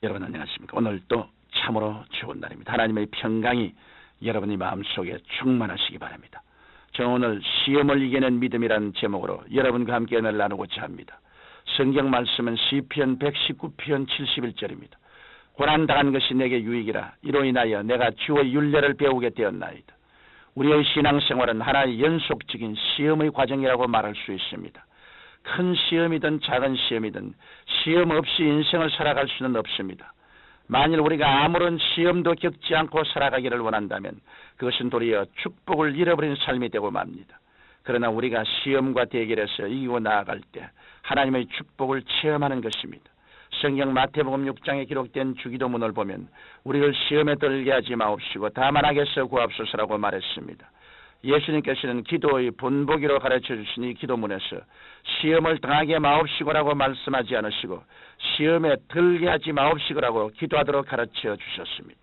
여러분 안녕하십니까? 오늘 또 참으로 좋은 날입니다. 하나님의 평강이 여러분의 마음속에 충만하시기 바랍니다. 저는 오늘 시험을 이기는 믿음이라는 제목으로 여러분과 함께 오늘 나누고자 합니다. 성경 말씀은 시편 119편 71절입니다. 고난당한 것이 내게 유익이라. 이로 인하여 내가 주의 율례를 배우게 되었나이다. 우리의 신앙생활은 하나의 연속적인 시험의 과정이라고 말할 수 있습니다. 큰 시험이든 작은 시험이든 시험 없이 인생을 살아갈 수는 없습니다. 만일 우리가 아무런 시험도 겪지 않고 살아가기를 원한다면 그것은 도리어 축복을 잃어버린 삶이 되고 맙니다. 그러나 우리가 시험과 대결해서 이기고 나아갈 때 하나님의 축복을 체험하는 것입니다. 성경 마태복음 6장에 기록된 주기도문을 보면 우리를 시험에 들게 하지 마옵시고 다만 악에서 구하옵소서라고 말했습니다. 예수님께서는 기도의 본보기로 가르쳐 주신 이 기도문에서 시험을 당하게 마옵시고라고 말씀하지 않으시고 시험에 들게 하지 마옵시고라고 기도하도록 가르쳐 주셨습니다.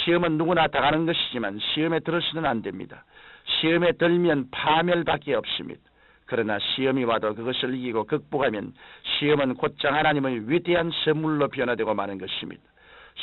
시험은 누구나 당하는 것이지만 시험에 들어서는 안 됩니다. 시험에 들면 파멸밖에 없습니다. 그러나 시험이 와도 그것을 이기고 극복하면 시험은 곧장 하나님의 위대한 선물로 변화되고 마는 것입니다.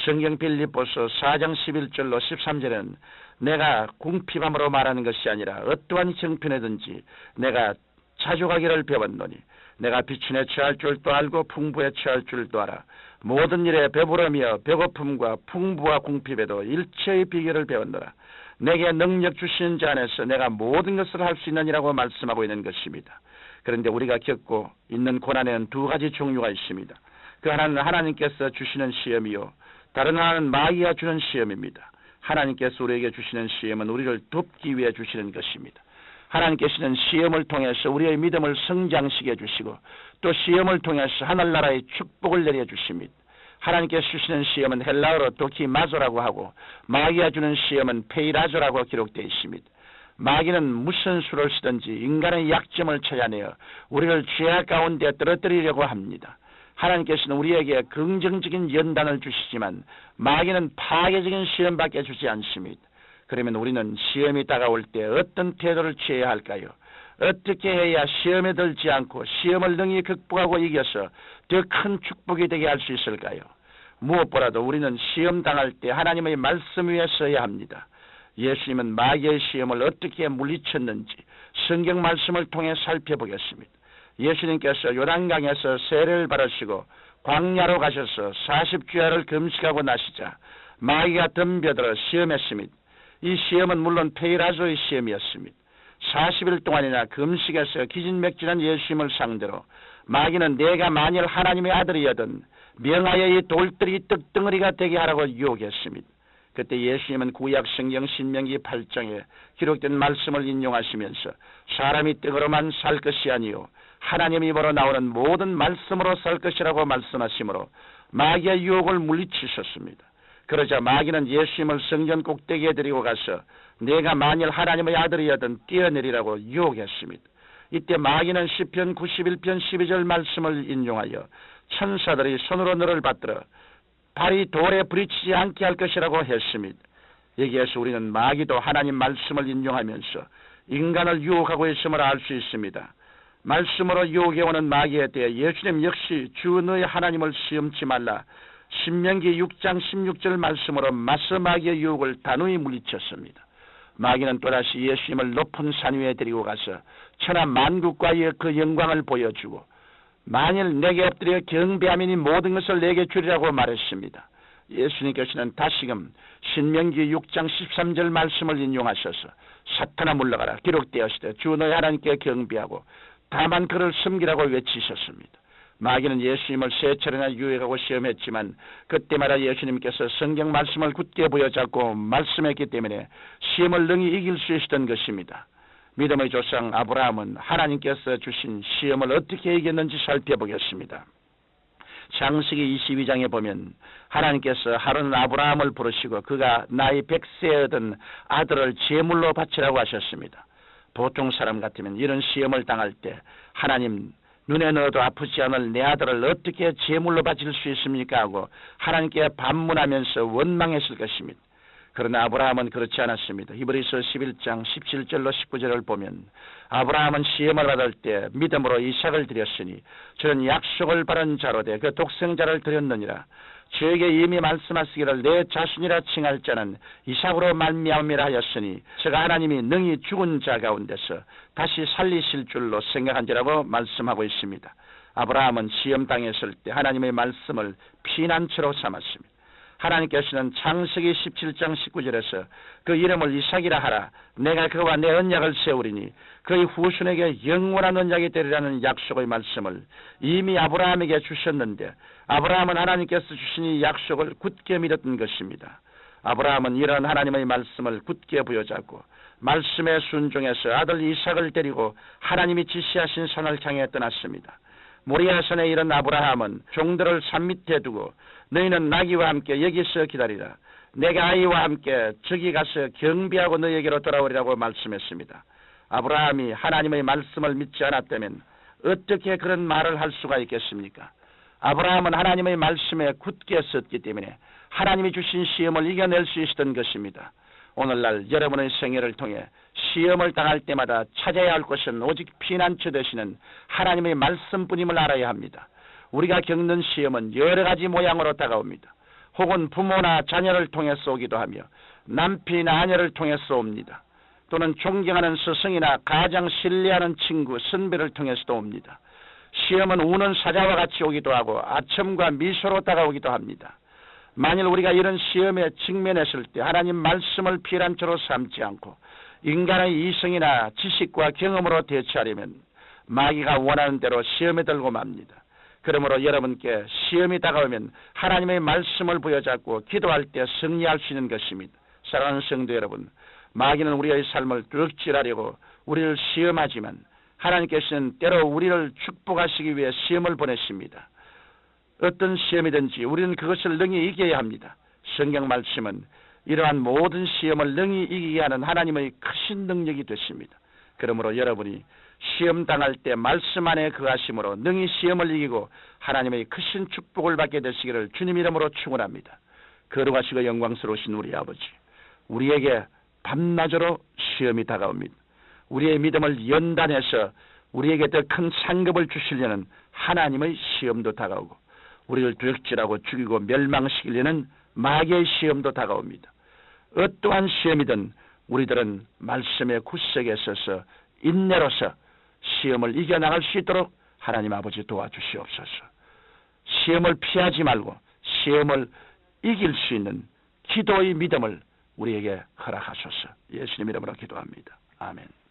성경 빌립보서 4장 11절로 13절에는 내가 궁핍함으로 말하는 것이 아니라 어떠한 형편에든지 내가 자족하기를 배웠노니 내가 비춘에 처할 줄도 알고 풍부에 처할 줄도 알아. 모든 일에 배부르며 배고픔과 풍부와 궁핍에도 일체의 비결을 배웠노라. 내게 능력 주시는 자 안에서 내가 모든 것을 할 수 있느니라고 말씀하고 있는 것입니다. 그런데 우리가 겪고 있는 고난에는 두 가지 종류가 있습니다. 그 하나는 하나님께서 주시는 시험이요, 다른 하나는 마귀가 주는 시험입니다. 하나님께서 우리에게 주시는 시험은 우리를 돕기 위해 주시는 것입니다. 하나님께서는 시험을 통해서 우리의 믿음을 성장시켜 주시고 또 시험을 통해서 하늘나라의 축복을 내려주십니다. 하나님께서 주시는 시험은 헬라어로 도키마조라고 하고 마귀가 주는 시험은 페이라조라고 기록되어 있습니다. 마귀는 무슨 수를 쓰든지 인간의 약점을 찾아내어 우리를 죄악 가운데 떨어뜨리려고 합니다. 하나님께서는 우리에게 긍정적인 연단을 주시지만 마귀는 파괴적인 시험밖에 주지 않습니다. 그러면 우리는 시험이 다가올 때 어떤 태도를 취해야 할까요? 어떻게 해야 시험에 들지 않고 시험을 능히 극복하고 이겨서 더 큰 축복이 되게 할 수 있을까요? 무엇보다도 우리는 시험 당할 때 하나님의 말씀 위에 서야 합니다. 예수님은 마귀의 시험을 어떻게 물리쳤는지 성경 말씀을 통해 살펴보겠습니다. 예수님께서 요단강에서 세례를 받으시고 광야로 가셔서 40주야를 금식하고 나시자 마귀가 덤벼들어 시험했습니다. 이 시험은 물론 페이라조의 시험이었습니다. 40일 동안이나 금식에서 기진맥진한 예수님을 상대로 마귀는 내가 만일 하나님의 아들이거든 명하여 이 돌들이 떡덩어리가 되게 하라고 유혹했습니다. 그때 예수님은 구약 성경 신명기 8장에 기록된 말씀을 인용하시면서 사람이 떡으로만 살 것이 아니요 하나님의 입으로 나오는 모든 말씀으로 살 것이라고 말씀하시므로 마귀의 유혹을 물리치셨습니다. 그러자 마귀는 예수님을 성전 꼭대기에 데리고 가서 내가 만일 하나님의 아들이거든 뛰어내리라고 유혹했습니다. 이때 마귀는 시편 91편 12절 말씀을 인용하여 천사들이 손으로 너를 받들어 발이 돌에 부딪히지 않게 할 것이라고 했습니다. 여기에서 우리는 마귀도 하나님 말씀을 인용하면서 인간을 유혹하고 있음을 알 수 있습니다. 말씀으로 유혹해오는 마귀에 대해 예수님 역시 주 너의 하나님을 시험치 말라. 신명기 6장 16절 말씀으로 맞서 마귀의 유혹을 단호히 물리쳤습니다. 마귀는 또다시 예수님을 높은 산 위에 데리고 가서 천하 만국과의 그 영광을 보여주고 만일 내게 엎드려 경배하면 이 모든 것을 내게 주리라고 말했습니다. 예수님께서는 다시금 신명기 6장 13절 말씀을 인용하셔서 사탄아 물러가라 기록되었으되 주 너의 하나님께 경배하고 다만 그를 섬기라고 외치셨습니다. 마귀는 예수님을 세 차례나 유혹하고 시험했지만 그때마다 예수님께서 성경 말씀을 굳게 부여잡고 말씀했기 때문에 시험을 능히 이길 수 있었던 것입니다. 믿음의 조상 아브라함은 하나님께서 주신 시험을 어떻게 이겼는지 살펴보겠습니다. 창세기 22장에 보면 하나님께서 하루는 아브라함을 부르시고 그가 나이 100세에 얻은 아들을 제물로 바치라고 하셨습니다. 보통 사람 같으면 이런 시험을 당할 때 하나님 눈에 넣어도 아프지 않을 내 아들을 어떻게 제물로 바칠 수 있습니까 하고 하나님께 반문하면서 원망했을 것입니다. 그러나 아브라함은 그렇지 않았습니다. 히브리서 11장 17절로 19절을 보면 아브라함은 시험을 받을 때 믿음으로 이삭을 드렸으니 저는 약속을 받은 자로 돼 그 독생자를 드렸느니라. 저에게 이미 말씀하시기를 내 자신이라 칭할 자는 이삭으로 말미암이라 하였으니 제가 하나님이 능히 죽은 자 가운데서 다시 살리실 줄로 생각한지라고 말씀하고 있습니다. 아브라함은 시험 당했을 때 하나님의 말씀을 피난처로 삼았습니다. 하나님께서는 창세기 17장 19절에서 그 이름을 이삭이라 하라. 내가 그와 내 언약을 세우리니 그의 후손에게 영원한 언약이 되리라는 약속의 말씀을 이미 아브라함에게 주셨는데 아브라함은 하나님께서 주신 이 약속을 굳게 믿었던 것입니다. 아브라함은 이런 하나님의 말씀을 굳게 부여잡고 말씀에 순종해서 아들 이삭을 데리고 하나님이 지시하신 산을 향해 떠났습니다. 모리아산에 이른 아브라함은 종들을 산 밑에 두고 너희는 나귀와 함께 여기서 기다리라. 내가 아이와 함께 저기 가서 경비하고 너희에게로 돌아오리라고 말씀했습니다. 아브라함이 하나님의 말씀을 믿지 않았다면 어떻게 그런 말을 할 수가 있겠습니까? 아브라함은 하나님의 말씀에 굳게 섰기 때문에 하나님이 주신 시험을 이겨낼 수 있었던 것입니다. 오늘날 여러분의 생애를 통해 시험을 당할 때마다 찾아야 할 것은 오직 피난처 되시는 하나님의 말씀뿐임을 알아야 합니다. 우리가 겪는 시험은 여러 가지 모양으로 다가옵니다. 혹은 부모나 자녀를 통해서 오기도 하며 남편이나 아내를 통해서 옵니다. 또는 존경하는 스승이나 가장 신뢰하는 친구, 선배를 통해서도 옵니다. 시험은 우는 사자와 같이 오기도 하고 아첨과 미소로 다가오기도 합니다. 만일 우리가 이런 시험에 직면했을 때 하나님 말씀을 피난처로 삼지 않고 인간의 이성이나 지식과 경험으로 대처하려면 마귀가 원하는 대로 시험에 들고 맙니다. 그러므로 여러분께 시험이 다가오면 하나님의 말씀을 부여잡고 기도할 때 승리할 수 있는 것입니다. 사랑하는 성도 여러분, 마귀는 우리의 삶을 둑질하려고 우리를 시험하지만 하나님께서는 때로 우리를 축복하시기 위해 시험을 보내십니다. 어떤 시험이든지 우리는 그것을 능히 이겨야 합니다. 성경 말씀은 이러한 모든 시험을 능히 이기게 하는 하나님의 크신 능력이 되십니다. 그러므로 여러분이 시험 당할 때 말씀 안에 거하심으로 능히 시험을 이기고 하나님의 크신 축복을 받게 되시기를 주님 이름으로 축원합니다. 거룩하시고 영광스러우신 우리 아버지, 우리에게 밤낮으로 시험이 다가옵니다. 우리의 믿음을 연단해서 우리에게 더 큰 상급을 주시려는 하나님의 시험도 다가오고 우리를 둑질하고 죽이고 멸망시키려는 마귀의 시험도 다가옵니다. 어떠한 시험이든 우리들은 말씀의 구석에 서서 인내로서 시험을 이겨나갈 수 있도록 하나님 아버지 도와주시옵소서. 시험을 피하지 말고 시험을 이길 수 있는 기도의 믿음을 우리에게 허락하소서. 예수님 이름으로 기도합니다. 아멘.